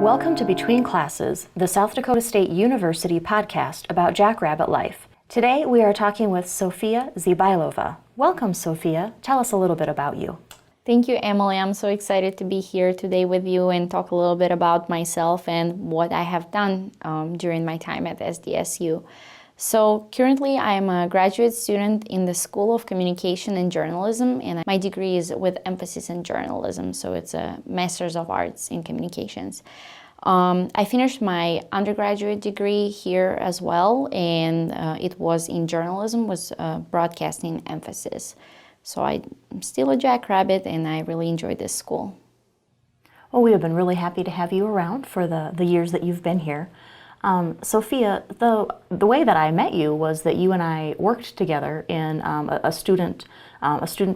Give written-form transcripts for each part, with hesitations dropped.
Welcome to Between Classes, the South Dakota State University podcast about jackrabbit life. Today we are talking with Sofiya Zybaylova. Welcome, Sofiya. Tell us a little bit about you. Thank you, Emily. I'm so excited to be here today with you and talk a little bit about myself and what I have done during my time at SDSU. So currently I am a graduate student in the School of Communication and Journalism, and my degree is with emphasis in journalism, so it's a Master's of Arts in Communications. I finished my undergraduate degree here as well, and it was in journalism, was broadcasting emphasis. So I'm still a jackrabbit, and I really enjoy this school. Well, we have been really happy to have you around for the years that you've been here. Sofiya, the way that I met you was that you and I worked together in a student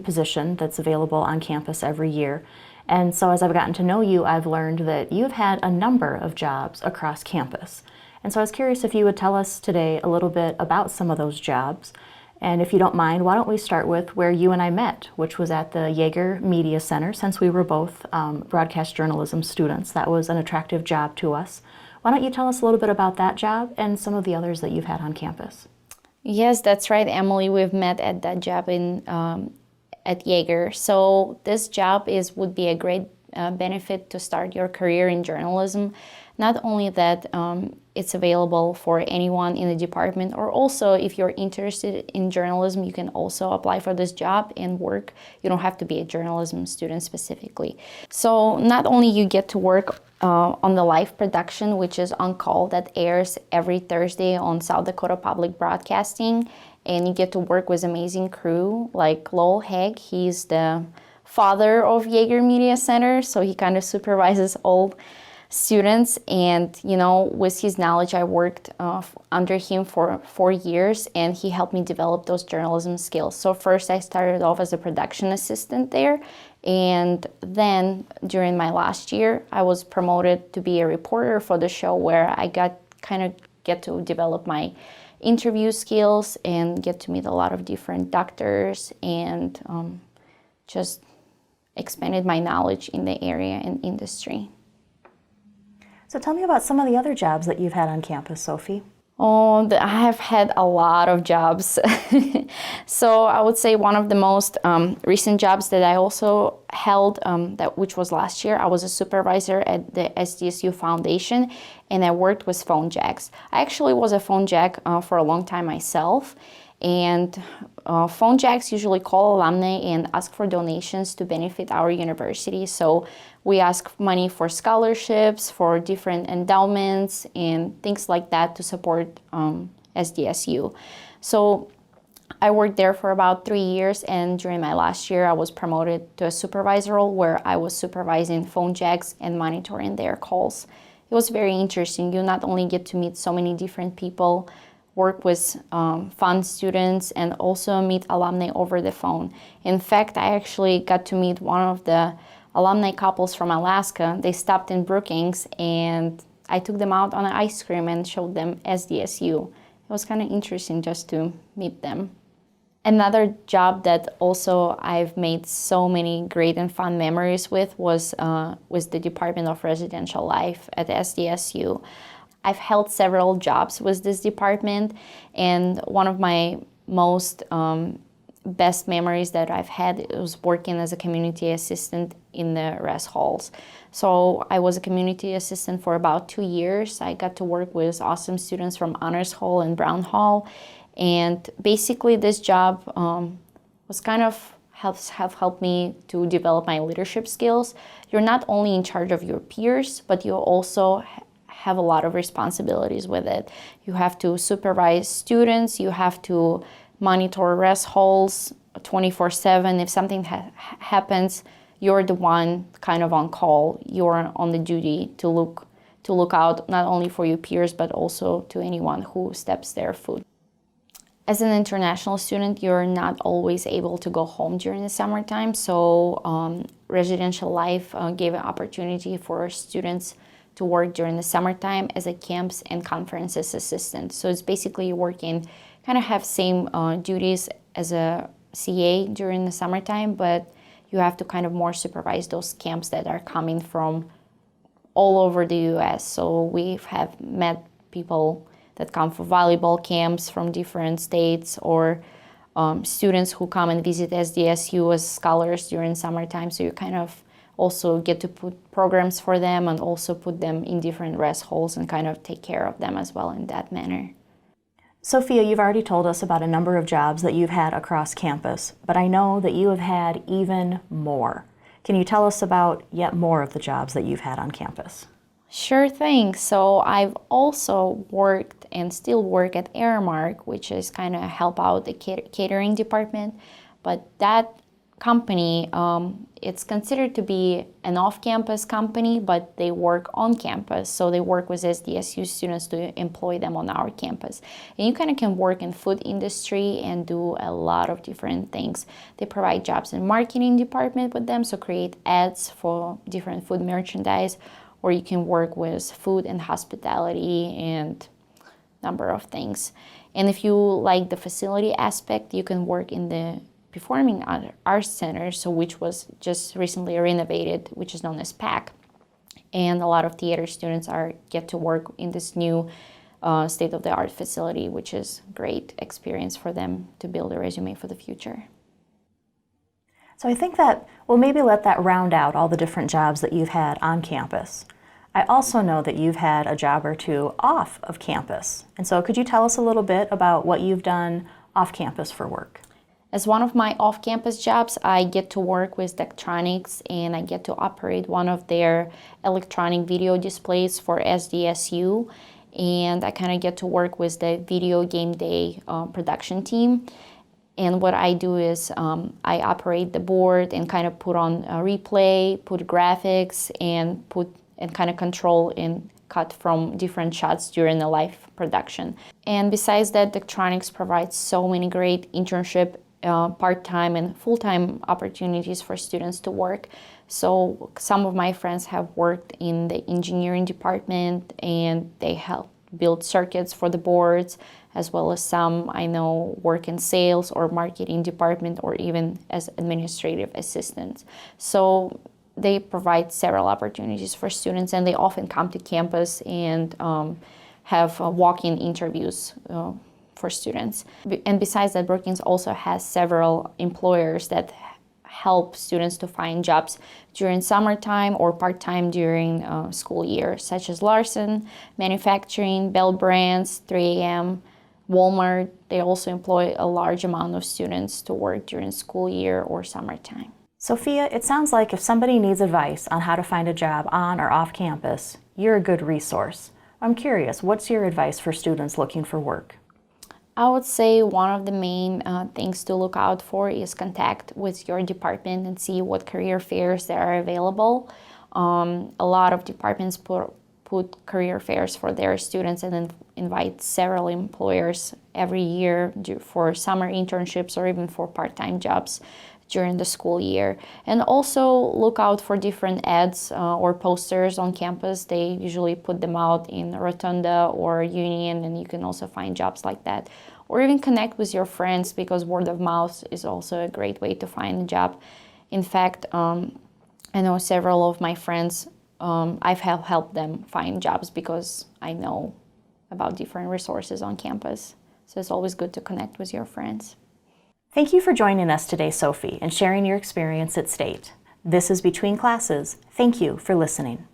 position that's available on campus every year. And so as I've gotten to know you, I've learned that you've had a number of jobs across campus. And so I was curious if you would tell us today a little bit about some of those jobs. And if you don't mind, why don't we start with where you and I met, which was at the Yaeger Media Center, since we were both broadcast journalism students. That was an attractive job to us. Why don't you tell us a little bit about that job and some of the others that you've had on campus? Yes, that's right, Emily. We've met at that job at Yaeger. So this job would be a great benefit to start your career in journalism. Not only that, it's available for anyone in the department, or also if you're interested in journalism, you can also apply for this job and work. You don't have to be a journalism student specifically. So not only you get to work on the live production, which is On Call, that airs every Thursday on South Dakota Public Broadcasting, and you get to work with amazing crew like Lowell Haig. He's the father of Yaeger Media Center, so he kind of supervises all students, and with his knowledge I worked under him for 4 years, and he helped me develop those journalism skills. So first I started off as a production assistant there, and then during my last year I was promoted to be a reporter for the show, where I get to develop my interview skills and get to meet a lot of different doctors, and just expanded my knowledge in the area and industry. So tell me about some of the other jobs that you've had on campus, Sophie. Oh, I have had a lot of jobs. So I would say one of the most recent jobs that I also held, which was last year, I was a supervisor at the SDSU Foundation, and I worked with phone jacks. I actually was a phone jack for a long time myself, and phone jacks usually call alumni and ask for donations to benefit our university. So we ask money for scholarships, for different endowments, and things like that to support SDSU. So I worked there for about 3 years, and during my last year I was promoted to a supervisor role, where I was supervising phone jacks and monitoring their calls. It was very interesting. You not only get to meet so many different people, work with fun students, and also meet alumni over the phone. In fact, I actually got to meet one of the alumni couples from Alaska. They stopped in Brookings, and I took them out on an ice cream and showed them SDSU. It was kind of interesting just to meet them. Another job that also I've made so many great and fun memories with was the Department of Residential Life at SDSU. I've held several jobs with this department, and one of my most best memories that I've had was working as a community assistant in the rest halls. So I was a community assistant for about 2 years. I got to work with awesome students from Honors Hall and Brown Hall, and basically this job was kind of have helped me to develop my leadership skills. You're not only in charge of your peers, but you also have a lot of responsibilities with it. You have to supervise students, you have to monitor rest halls 24/7. If something happens, you're the one kind of on call. You're on the duty to look out not only for your peers, but also to anyone who steps their foot. As an international student, you're not always able to go home during the summertime, so Residential Life gave an opportunity for students to work during the summertime as a camps and conferences assistant. So it's basically working, kind of have same duties as a CA during the summertime, but you have to kind of more supervise those camps that are coming from all over the US. So we have met people that come for volleyball camps from different states, or students who come and visit SDSU as scholars during summertime. So you kind of also get to put programs for them and also put them in different rest halls and kind of take care of them as well in that manner. Sofiya, you've already told us about a number of jobs that you've had across campus, but I know that you have had even more. Can you tell us about yet more of the jobs that you've had on campus? Sure thing. So I've also worked and still work at Airmark, which is kind of help out the catering department. But that company, it's considered to be an off-campus company, but they work on campus. So they work with SDSU students to employ them on our campus. And you kind of can work in food industry and do a lot of different things. They provide jobs in marketing department with them, so create ads for different food merchandise, or you can work with food and hospitality and number of things. And if you like the facility aspect, you can work in the Performing Arts Center, so which was just recently renovated, which is known as PAC. And a lot of theater students get to work in this new state-of-the-art facility, which is great experience for them to build a resume for the future. So I think that we'll maybe let that round out all the different jobs that you've had on campus. I also know that you've had a job or two off of campus. And so could you tell us a little bit about what you've done off campus for work? As one of my off-campus jobs, I get to work with Daktronics, and I get to operate one of their electronic video displays for SDSU. And I kind of get to work with the video game day production team. And what I do is I operate the board and kind of put on a replay, put graphics, and kind of control and cut from different shots during the live production. And besides that, Daktronics provides so many great internship, part-time and full-time opportunities for students to work. So some of my friends have worked in the engineering department, and they help build circuits for the boards, as well as some I know work in sales or marketing department, or even as administrative assistants. So they provide several opportunities for students, and they often come to campus and have walk-in interviews for students. And besides that, Brookings also has several employers that help students to find jobs during summertime or part-time during school year, such as Larson, Manufacturing, Bell Brands, 3AM, Walmart. They also employ a large amount of students to work during school year or summertime. Sofiya, it sounds like if somebody needs advice on how to find a job on or off campus, you're a good resource. I'm curious, what's your advice for students looking for work? I would say one of the main things to look out for is contact with your department and see what career fairs there are available. A lot of departments put career fairs for their students and then invite several employers every year for summer internships or even for part-time jobs during the school year. And also look out for different ads or posters on campus. They usually put them out in Rotunda or Union, and you can also find jobs like that. Or even connect with your friends, because word of mouth is also a great way to find a job. In fact, I know several of my friends, I've helped them find jobs because I know about different resources on campus. So it's always good to connect with your friends. Thank you for joining us today, Sophie, and sharing your experience at State. This is Between Classes. Thank you for listening.